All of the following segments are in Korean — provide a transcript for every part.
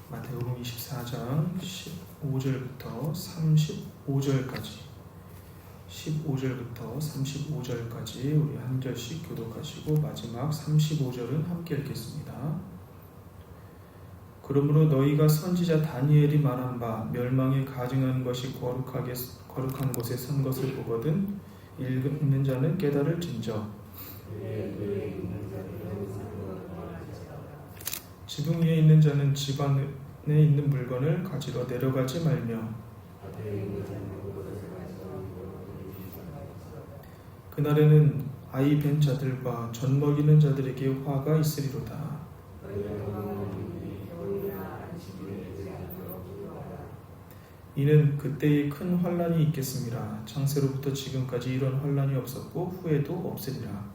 마태복음 24장 15절부터 35절까지 15절부터 35절까지 우리 한 절씩 교독하시고 마지막 35절은 함께 읽겠습니다. 그러므로 너희가 선지자 다니엘이 말한 바 멸망에 가증한 것이 거룩한 곳에 선 것을 보거든 읽는 자는 깨달을진저 지붕 위에 있는 자는 집 안에 있는 물건을 가지러 내려가지 말며 그날에는 아이 벤 자들과 젖 먹이는 자들에게 화가 있으리로다. 이는 그때에 큰 환란이 있겠습니다. 창세로부터 지금까지 이런 환란이 없었고 후에도 없으리라.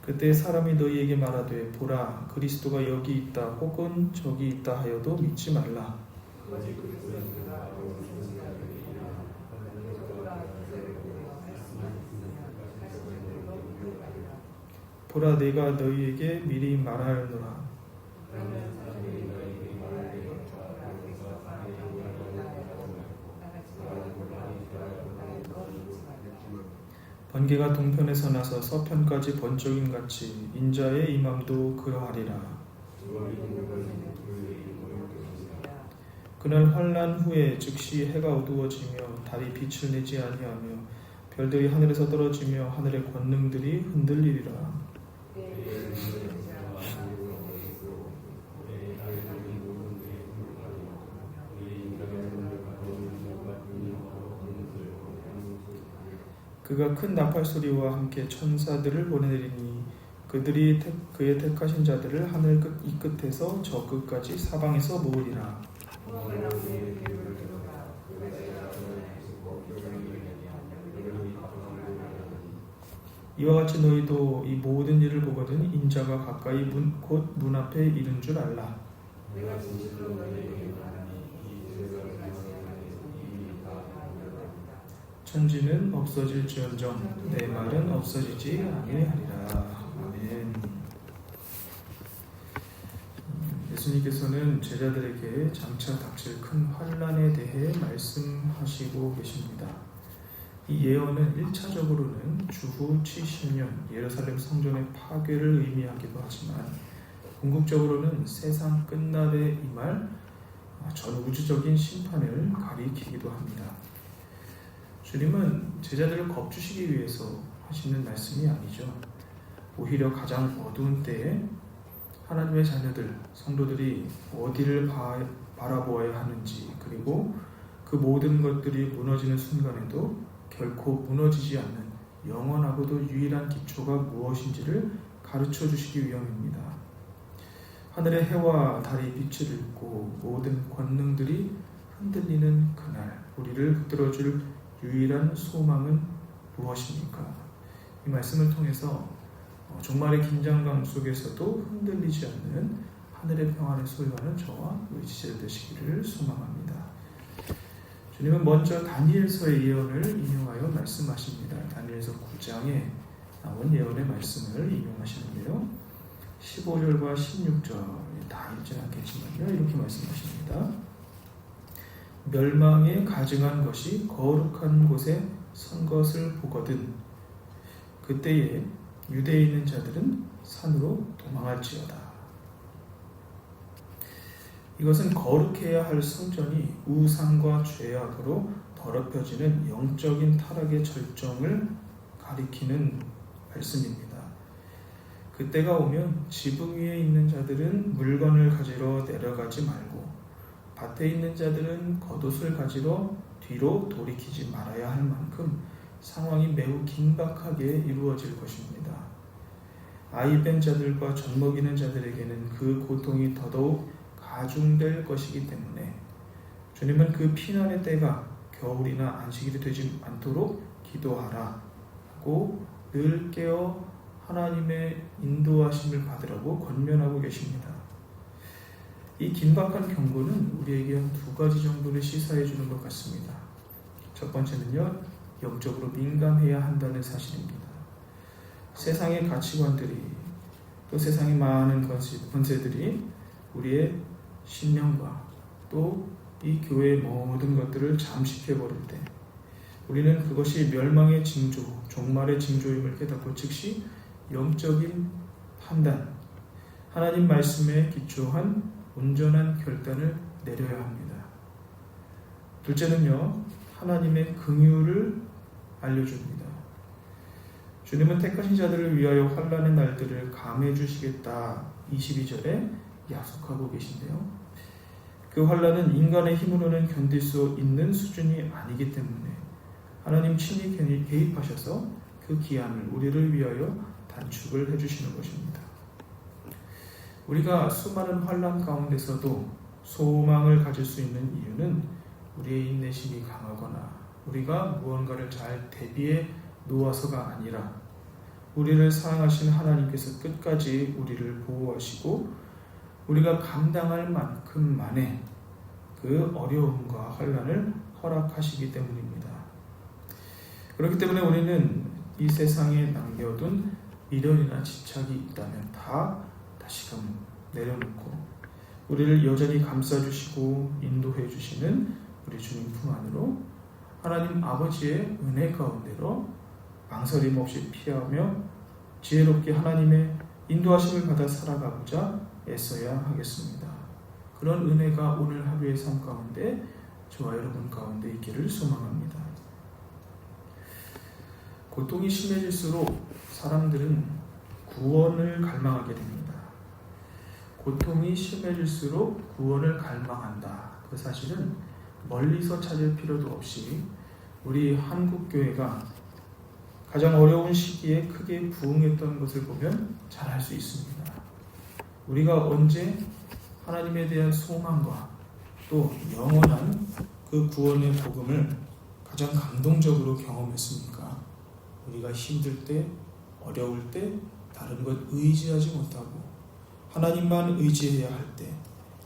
그때 사람이 너희에게 말하되 보라 그리스도가 여기 있다 혹은 저기 있다 하여도 믿지 말라. 보라 내가 너희에게 미리 말하였노라. 번개가 동편에서 나서 서편까지 번쩍임 같이 인자의 임함도 그러하리라. 그날 환난 후에 즉시 해가 어두워지며 달이 빛을 내지 아니하며 별들이 하늘에서 떨어지며 하늘의 권능들이 흔들리리라. 그가 큰 나팔 소리와 함께 천사들을 보내리니 그들이 그의 택하신 자들을 하늘 끝 이 끝에서 저 끝까지 사방에서 모으리라. 이와 같이 너희도 이 모든 일을 보거든 인자가 가까이 곧 문 앞에 이른 줄 알라. 천지는 없어질지언정 내 말은 없어지지 아니하리라. 아멘. 예수님께서는 제자들에게 장차 닥칠 큰 환난에 대해 말씀하시고 계십니다. 이 예언은 1차적으로는 주후 70년 예루살렘 성전의 파괴를 의미하기도 하지만 궁극적으로는 세상 끝날에 임할 전 우주적인 심판을 가리키기도 합니다. 주님은 제자들을 겁주시기 위해서 하시는 말씀이 아니죠. 오히려 가장 어두운 때에 하나님의 자녀들, 성도들이 어디를 바라보아야 하는지 그리고 그 모든 것들이 무너지는 순간에도 결코 무너지지 않는 영원하고도 유일한 기초가 무엇인지를 가르쳐 주시기 위함입니다. 하늘의 해와 달이 빛을 잃고 모든 권능들이 흔들리는 그날 우리를 붙들어줄 유일한 소망은 무엇입니까? 이 말씀을 통해서 종말의 긴장감 속에서도 흔들리지 않는 하늘의 평안을 소유하는 저와 우리 지체들 되시기를 소망합니다. 주님은 먼저 다니엘서의 예언을 인용하여 말씀하십니다. 다니엘서 9장에 나온 예언의 말씀을 인용하시는데요. 15절과 16절 다 읽지 않겠지만요. 이렇게 말씀하십니다. 멸망에 가증한 것이 거룩한 곳에 선 것을 보거든 그때에 유대에 있는 자들은 산으로 도망할지어다. 이것은 거룩해야 할 성전이 우상과 죄악으로 더럽혀지는 영적인 타락의 절정을 가리키는 말씀입니다. 그때가 오면 지붕 위에 있는 자들은 물건을 가지러 내려가지 말고 밭에 있는 자들은 겉옷을 가지러 뒤로 돌이키지 말아야 할 만큼 상황이 매우 긴박하게 이루어질 것입니다. 아이 뺀 자들과 젖 먹이는 자들에게는 그 고통이 더더욱 가중될 것이기 때문에 주님은 그 피난의 때가 겨울이나 안식일이 되지 않도록 기도하라 하고 늘 깨어 하나님의 인도하심을 받으라고 권면하고 계십니다. 이 긴박한 경고는 우리에게 한 두 가지 정도를 시사해 주는 것 같습니다. 첫 번째는요, 영적으로 민감해야 한다는 사실입니다. 세상의 가치관들이 또 세상의 많은 권세들이 우리의 신령과 또 이 교회의 모든 것들을 잠식해버릴 때 우리는 그것이 멸망의 징조, 종말의 징조임을 깨닫고 즉시 영적인 판단, 하나님 말씀에 기초한 온전한 결단을 내려야 합니다. 둘째는요, 하나님의 긍휼을 알려줍니다. 주님은 택하신 자들을 위하여 환난의 날들을 감해 주시겠다 22절에 약속하고 계신데요. 그 환난은 인간의 힘으로는 견딜 수 있는 수준이 아니기 때문에 하나님 친히 개입하셔서 그 기한을 우리를 위하여 단축을 해주시는 것입니다. 우리가 수많은 환난 가운데서도 소망을 가질 수 있는 이유는 우리의 인내심이 강하거나 우리가 무언가를 잘 대비해 놓아서가 아니라 우리를 사랑하신 하나님께서 끝까지 우리를 보호하시고 우리가 감당할 만큼만의 그 어려움과 환난을 허락하시기 때문입니다. 그렇기 때문에 우리는 이 세상에 남겨둔 미련이나 집착이 있다면 다 다시금 내려놓고 우리를 여전히 감싸주시고 인도해 주시는 우리 주님 품 안으로 하나님 아버지의 은혜 가운데로 망설임 없이 피하며 지혜롭게 하나님의 인도하심을 받아 살아가고자 애써야 하겠습니다. 그런 은혜가 오늘 하루의 삶 가운데 저와 여러분 가운데 있기를 소망합니다. 고통이 심해질수록 사람들은 구원을 갈망하게 됩니다. 고통이 심해질수록 구원을 갈망한다. 그 사실은 멀리서 찾을 필요도 없이 우리 한국교회가 가장 어려운 시기에 크게 부흥했던 것을 보면 잘 알 수 있습니다. 우리가 언제 하나님에 대한 소망과 또 영원한 그 구원의 복음을 가장 감동적으로 경험했습니까? 우리가 힘들 때, 어려울 때 다른 것 의지하지 못하고 하나님만 의지해야 할 때,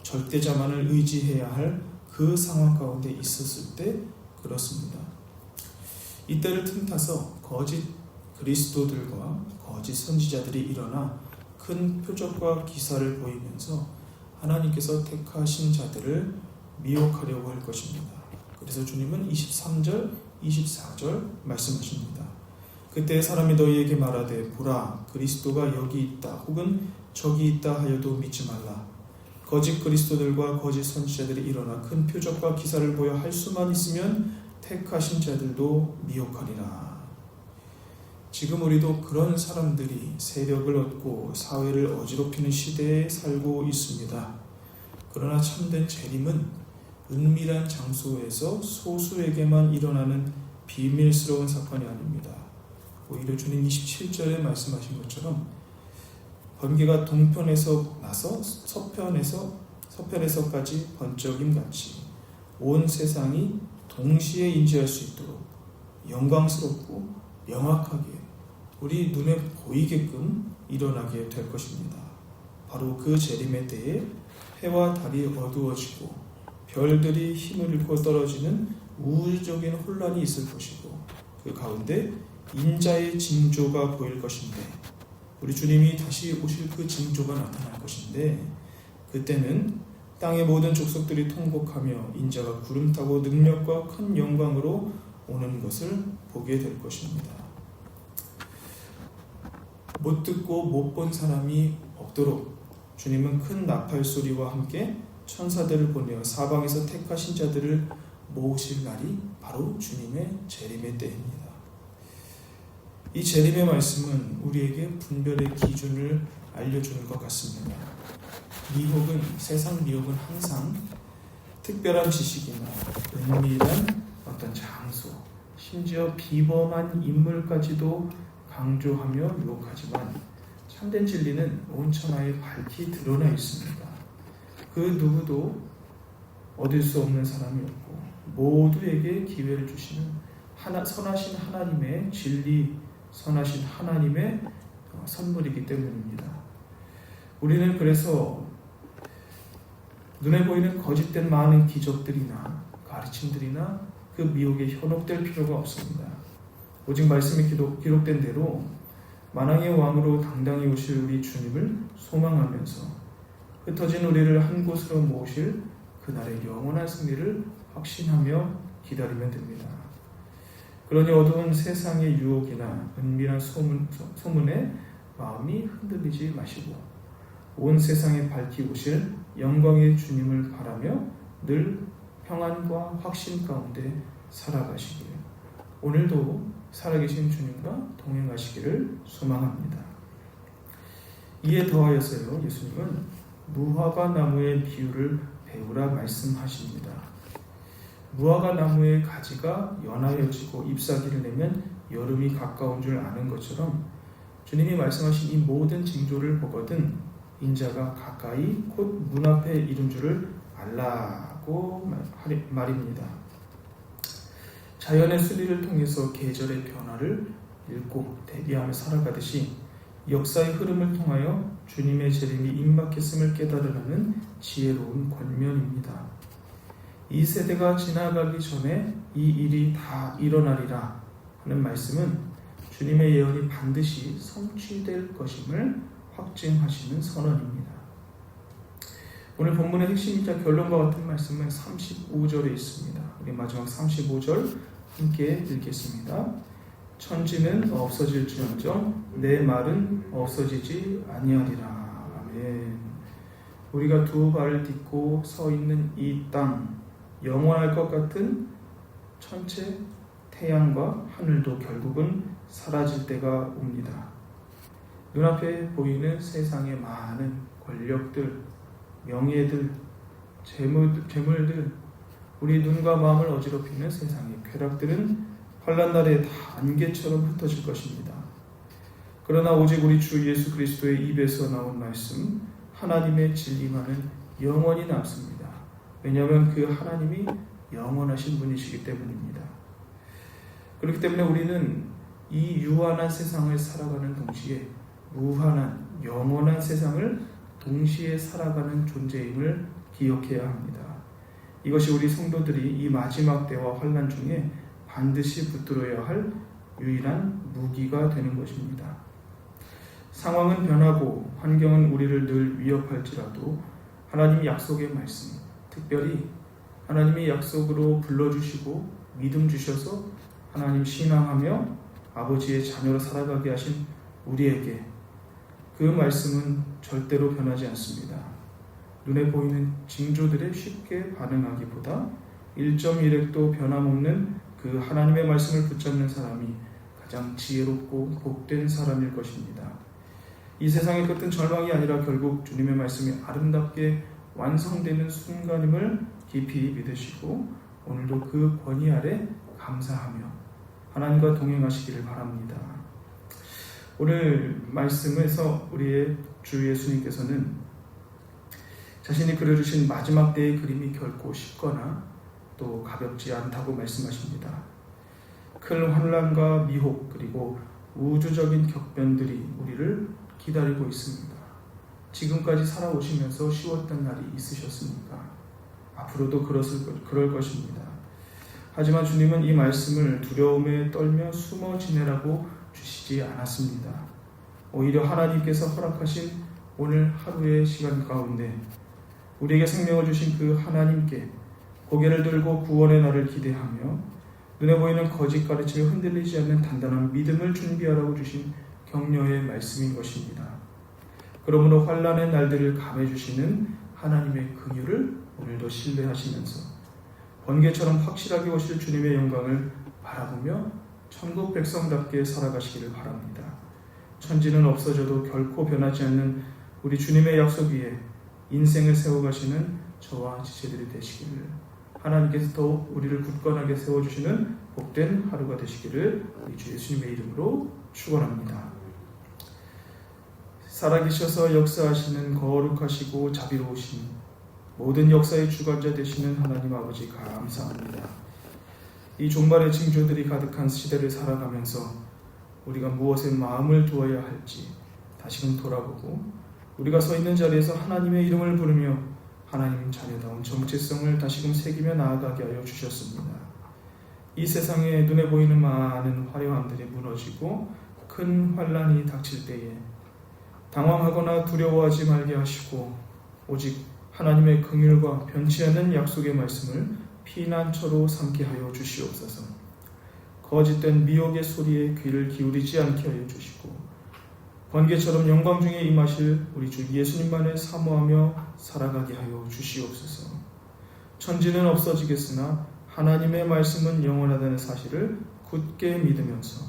절대자만을 의지해야 할 그 상황 가운데 있었을 때 그렇습니다. 이때를 틈타서 거짓 그리스도들과 거짓 선지자들이 일어나 큰 표적과 기사를 보이면서 하나님께서 택하신 자들을 미혹하려고 할 것입니다. 그래서 주님은 23절, 24절 말씀하십니다. 그때 사람이 너희에게 말하되 보라 그리스도가 여기 있다 혹은 저기 있다 하여도 믿지 말라. 거짓 그리스도들과 거짓 선지자들이 일어나 큰 표적과 기사를 보여 할 수만 있으면 택하신 자들도 미혹하리라. 지금 우리도 그런 사람들이 세력을 얻고 사회를 어지럽히는 시대에 살고 있습니다. 그러나 참된 재림은 은밀한 장소에서 소수에게만 일어나는 비밀스러운 사건이 아닙니다. 오히려 주님 27절에 말씀하신 것처럼 번개가 동편에서 나서 서편에서까지 번쩍임 같이 온 세상이 동시에 인지할 수 있도록 영광스럽고 명확하게 우리 눈에 보이게끔 일어나게 될 것입니다. 바로 그 재림의 때에 해와 달이 어두워지고 별들이 힘을 잃고 떨어지는 우주적인 혼란이 있을 것이고 그 가운데 인자의 징조가 보일 것인데 우리 주님이 다시 오실 그 징조가 나타날 것인데 그때는 땅의 모든 족속들이 통곡하며 인자가 구름 타고 능력과 큰 영광으로 오는 것을 보게 될 것입니다. 못 듣고 못 본 사람이 없도록 주님은 큰 나팔 소리와 함께 천사들을 보내어 사방에서 택하신 자들을 모으실 날이 바로 주님의 재림의 때입니다. 이 재림의 말씀은 우리에게 분별의 기준을 알려주는 것 같습니다. 세상 미혹은 항상 특별한 지식이나 은밀한 어떤 장소, 심지어 비범한 인물까지도 강조하며 유혹하지만 참된 진리는 온 천하에 밝히 드러나 있습니다. 그 누구도 얻을 수 없는 사람이 없고 모두에게 기회를 주시는 선하신 하나님의 진리, 선하신 하나님의 선물이기 때문입니다. 우리는 그래서 눈에 보이는 거짓된 많은 기적들이나 가르침들이나 그 미혹에 현혹될 필요가 없습니다. 오직 말씀이 기록된 대로 만왕의 왕으로 당당히 오실 우리 주님을 소망하면서 흩어진 우리를 한 곳으로 모으실 그날의 영원한 승리를 확신하며 기다리면 됩니다. 그러니 어두운 세상의 유혹이나 은밀한 소문에 마음이 흔들리지 마시고 온 세상에 밝히 오실 영광의 주님을 바라며 늘 평안과 확신 가운데 살아가시길, 오늘도 살아계신 주님과 동행하시기를 소망합니다. 이에 더하여서요, 예수님은 무화과 나무의 비유를 배우라 말씀하십니다. 무화과 나무의 가지가 연하여지고 잎사귀를 내면 여름이 가까운 줄 아는 것처럼 주님이 말씀하신 이 모든 징조를 보거든 인자가 가까이 곧 문 앞에 이른 줄을 알라고 말입니다. 자연의 순리를 통해서 계절의 변화를 읽고 대비하며 살아가듯이 역사의 흐름을 통하여 주님의 재림이 임박했음을 깨달으라는 지혜로운 권면입니다. 이 세대가 지나가기 전에 이 일이 다 일어나리라 하는 말씀은 주님의 예언이 반드시 성취될 것임을 확증하시는 선언입니다. 오늘 본문의 핵심이자 결론과 같은 말씀은 35절에 있습니다. 우리 마지막 35절 함께 읽겠습니다. 천지는 없어질지언정 내 말은 없어지지 아니하리라. 아멘. 우리가 두 발을 딛고 서 있는 이 땅, 영원할 것 같은 천체, 태양과 하늘도 결국은 사라질 때가 옵니다. 눈앞에 보이는 세상의 많은 권력들, 명예들, 재물들, 우리 눈과 마음을 어지럽히는 세상의 쾌락들은 환난 날에 다 안개처럼 흩어질 것입니다. 그러나 오직 우리 주 예수 그리스도의 입에서 나온 말씀, 하나님의 진리만은 영원히 남습니다. 왜냐하면 그 하나님이 영원하신 분이시기 때문입니다. 그렇기 때문에 우리는 이 유한한 세상을 살아가는 동시에 무한한 영원한 세상을 동시에 살아가는 존재임을 기억해야 합니다. 이것이 우리 성도들이 이 마지막 때와 환난 중에 반드시 붙들어야 할 유일한 무기가 되는 것입니다. 상황은 변하고 환경은 우리를 늘 위협할지라도 하나님 약속의 말씀, 특별히 하나님의 약속으로 불러주시고 믿음 주셔서 하나님 신앙하며 아버지의 자녀로 살아가게 하신 우리에게 그 말씀은 절대로 변하지 않습니다. 눈에 보이는 징조들에 쉽게 반응하기보다 1.1획도 변함없는 그 하나님의 말씀을 붙잡는 사람이 가장 지혜롭고 복된 사람일 것입니다. 이 세상의 끝은 절망이 아니라 결국 주님의 말씀이 아름답게 완성되는 순간임을 깊이 믿으시고 오늘도 그 권위 아래 감사하며 하나님과 동행하시기를 바랍니다. 오늘 말씀에서 우리의 주 예수님께서는 자신이 그려주신 마지막 때의 그림이 결코 쉽거나 또 가볍지 않다고 말씀하십니다. 큰 환난과 미혹 그리고 우주적인 격변들이 우리를 기다리고 있습니다. 지금까지 살아오시면서 쉬웠던 날이 있으셨습니까? 앞으로도 그럴 것입니다. 하지만 주님은 이 말씀을 두려움에 떨며 숨어 지내라고 주시지 않았습니다. 오히려 하나님께서 허락하신 오늘 하루의 시간 가운데 우리에게 생명을 주신 그 하나님께 고개를 들고 구원의 날을 기대하며 눈에 보이는 거짓 가르침에 흔들리지 않는 단단한 믿음을 준비하라고 주신 격려의 말씀인 것입니다. 그러므로 환난의 날들을 감해주시는 하나님의 긍휼을 오늘도 신뢰하시면서 번개처럼 확실하게 오실 주님의 영광을 바라보며 천국 백성답게 살아가시기를 바랍니다. 천지는 없어져도 결코 변하지 않는 우리 주님의 약속 위에 인생을 세워가시는 저와 지체들이 되시기를, 하나님께서 더욱 우리를 굳건하게 세워주시는 복된 하루가 되시기를 우리 주 예수님의 이름으로 축원합니다. 살아계셔서 역사하시는 거룩하시고 자비로우신 모든 역사의 주관자 되시는 하나님 아버지 감사합니다. 이 종말의 징조들이 가득한 시대를 살아가면서 우리가 무엇에 마음을 두어야 할지 다시금 돌아보고 우리가 서 있는 자리에서 하나님의 이름을 부르며 하나님 자녀다운 정체성을 다시금 새기며 나아가게 하여 주셨습니다. 이 세상에 눈에 보이는 많은 화려함들이 무너지고 큰 환난이 닥칠 때에 당황하거나 두려워하지 말게 하시고 오직 하나님의 긍휼과 변치 않는 약속의 말씀을 피난처로 삼게 하여 주시옵소서. 거짓된 미혹의 소리에 귀를 기울이지 않게 하여 주시고 번개처럼 영광 중에 임하실 우리 주 예수님만을 사모하며 살아가게 하여 주시옵소서. 천지는 없어지겠으나 하나님의 말씀은 영원하다는 사실을 굳게 믿으면서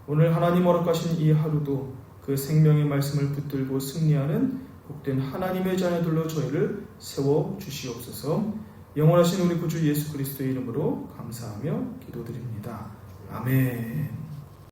오늘 하나님 허락하신 이 하루도 그 생명의 말씀을 붙들고 승리하는 복된 하나님의 자녀들로 저희를 세워 주시옵소서. 영원하신 우리 구주 예수 그리스도의 이름으로 감사하며 기도드립니다. 아멘.